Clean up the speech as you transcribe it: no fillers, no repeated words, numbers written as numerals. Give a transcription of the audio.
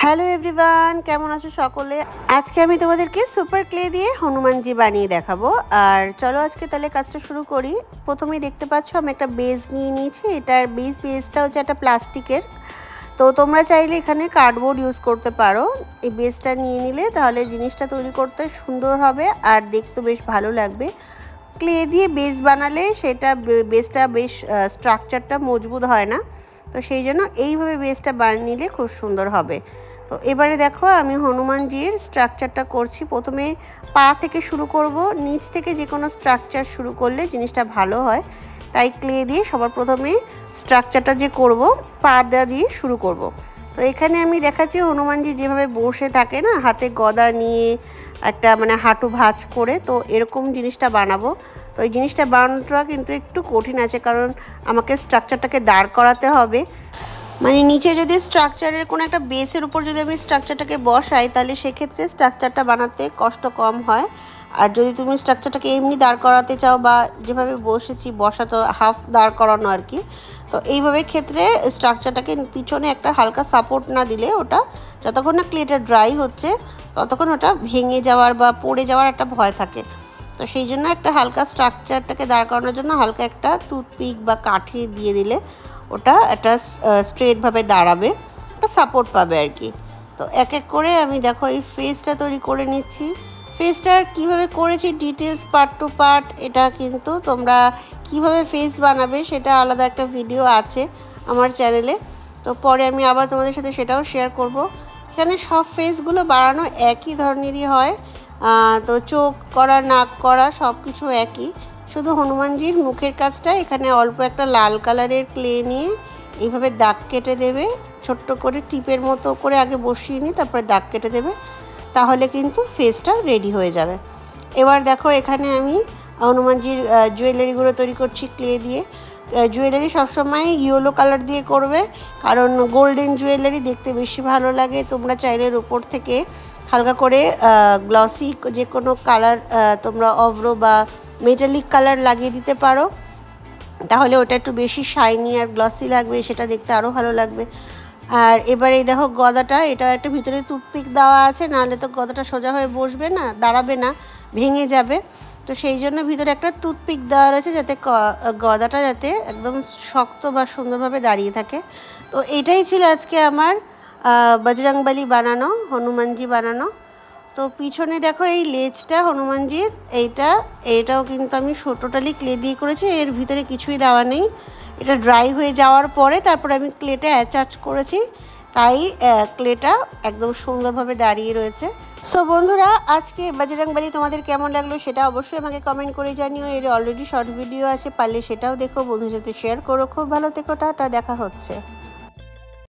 Hello everyone, কেমন আছো সকলে? আজকে আমি তোমাদেরকে সুপার ক্লে দিয়ে হনুমানজি বানিয়ে দেখাবো। আর চলো আজকে তাহলে কাজটা শুরু করি। প্রথমেই দেখতে পাচ্ছ আমি একটা বেস নিয়ে নিয়েছি। এটার বেসটা হচ্ছে একটা প্লাস্টিকের। তো তোমরা চাইলে এখানে কার্ডবোর্ড ইউজ করতে পারো। এই বেসটা নিয়ে নিলে তাহলে জিনিসটা তৈরি করতে সুন্দর হবে আর দেখতে বেশ ভালো লাগবে। ক্লে দিয়ে বেস বানালে সেটা বেসটা বেশ স্ট্রাকচারটা মজবুত হয় না, তো সেই জন্য এইভাবে বেসটা বানিয়ে নিলে খুব সুন্দর হবে। তো এবারে দেখো আমি হনুমানজির স্ট্রাকচারটা করছি। প্রথমে পা থেকে শুরু করব, নিচ থেকে যে কোনো স্ট্রাকচার শুরু করলে জিনিসটা ভালো হয়। তাই ক্লে দিয়ে সবার প্রথমে স্ট্রাকচারটা যে করব পা দিয়ে শুরু করব। তো এখানে আমি দেখাচ্ছি হনুমানজি যেভাবে বসে থাকে না, হাতে গদা নিয়ে একটা হাঁটু ভাঁজ করে, তো এরকম জিনিসটা বানাবো। তো এই জিনিসটা বানানোটা কিন্তু একটু কঠিন আছে, কারণ আমাকে স্ট্রাকচারটাকে দাঁড় করাতে হবে। নিচে যদি স্ট্রাকচারের কোনো একটা বেসের উপর যদি আমি স্ট্রাকচারটাকে বসাই, তাহলে সেক্ষেত্রে স্ট্রাকচারটা বানাতে কষ্ট কম হয়। আর যদি তুমি স্ট্রাকচারটাকে এমনি দাঁড় করাতে চাও, বা যেভাবে বসা তো হাফ দাঁড় করানো আর কি, তো এইভাবে ক্ষেত্রে স্ট্রাকচারটাকে পিছনে একটা হালকা সাপোর্ট না দিলে ওটা যতক্ষণ না ক্লেটা ড্রাই হচ্ছে ততক্ষণ ওটা ভেঙে যাওয়ার বা পড়ে যাওয়ার একটা ভয় থাকে। তো সেই জন্য একটা হালকা স্ট্রাকচারটাকে দাঁড় করানোর জন্য হালকা একটা টুথপিক বা কাঠি দিয়ে দিলে ওটা একটা স্ট্রেটভাবে দাঁড়াবে, একটা সাপোর্ট পাবে আর কি। তো এক এক করে আমি দেখো এই ফেসটা তৈরি করে নিচ্ছি। ফেসটা কীভাবে করেছি ডিটেলস পার্ট টু পার্ট, এটা কিন্তু তোমরা কিভাবে ফেস বানাবে সেটা আলাদা একটা ভিডিও আছে আমার চ্যানেলে। তো পরে আমি আবার তোমাদের সাথে সেটাও শেয়ার করব। এখানে সব ফেসগুলো বানানো একই ধরনেরই হয়। তো চোখ করা, নাক করা সব কিছু একই, শুধু হনুমানজির মুখের কাজটা এখানে অল্প একটা লাল কালারের ক্লে নিয়ে এইভাবে দাগ কেটে দেবে, ছোট্ট করে টিপের মতো করে আগে বসিয়ে নিয়ে তারপরে দাগ কেটে দেবে, তাহলে কিন্তু ফেসটা রেডি হয়ে যাবে। এবার দেখো এখানে আমি হনুমানজির জুয়েলারিগুলো তৈরি করছি ক্লে দিয়ে। জুয়েলারি সবসময় ইয়েলো কালার দিয়ে করবে, কারণ গোল্ডেন জুয়েলারি দেখতে বেশি ভালো লাগে। তোমরা চাইলে উপর থেকে হালকা করে গ্লসি যে কোনো কালার তোমরা অভ্র বা মেটালিক কালার লাগিয়ে দিতে পারো, তাহলে ওটা একটু বেশি শাইনি আর গ্লসি লাগবে, সেটা দেখতে আরও ভালো লাগবে। আর এবার এই দেখো গদাটা, এটা একটা ভিতরে টুথপিক দেওয়া আছে, নাহলে তো গদাটা সোজা হয়ে বসবে না, দাঁড়াবে না, ভেঙে যাবে। তো সেই জন্য ভিতরে একটা টুথপিক দেওয়া রয়েছে, যাতে গদাটা যাতে একদম শক্ত বা সুন্দরভাবে দাঁড়িয়ে থাকে। তো এটাই ছিল আজকে আমার বজরংবলী বানানো, হনুমানজি বানানো। তো পিছনে দেখো এই লেজটা হনুমানজির, এইটাও কিন্তু আমি টোটালি ক্লে দিয়ে করেছি, এর ভিতরে কিছুই দেওয়া নেই। এটা ড্রাই হয়ে যাওয়ার পরে তারপরে আমি ক্লেটা অ্যাটাচ করেছি, তাই ক্লেটা একদম সুন্দরভাবে দাঁড়িয়ে রয়েছে। সো বন্ধুরা, আজকে বজরংবলী তোমাদের কেমন লাগলো সেটা অবশ্যই আমাকে কমেন্ট করে জানিও। এর অলরেডি শর্ট ভিডিও আছে, পারলে সেটাও দেখো, বন্ধুদের সাথে শেয়ার করো। খুব ভালো থেকো, টাটা, দেখা হচ্ছে।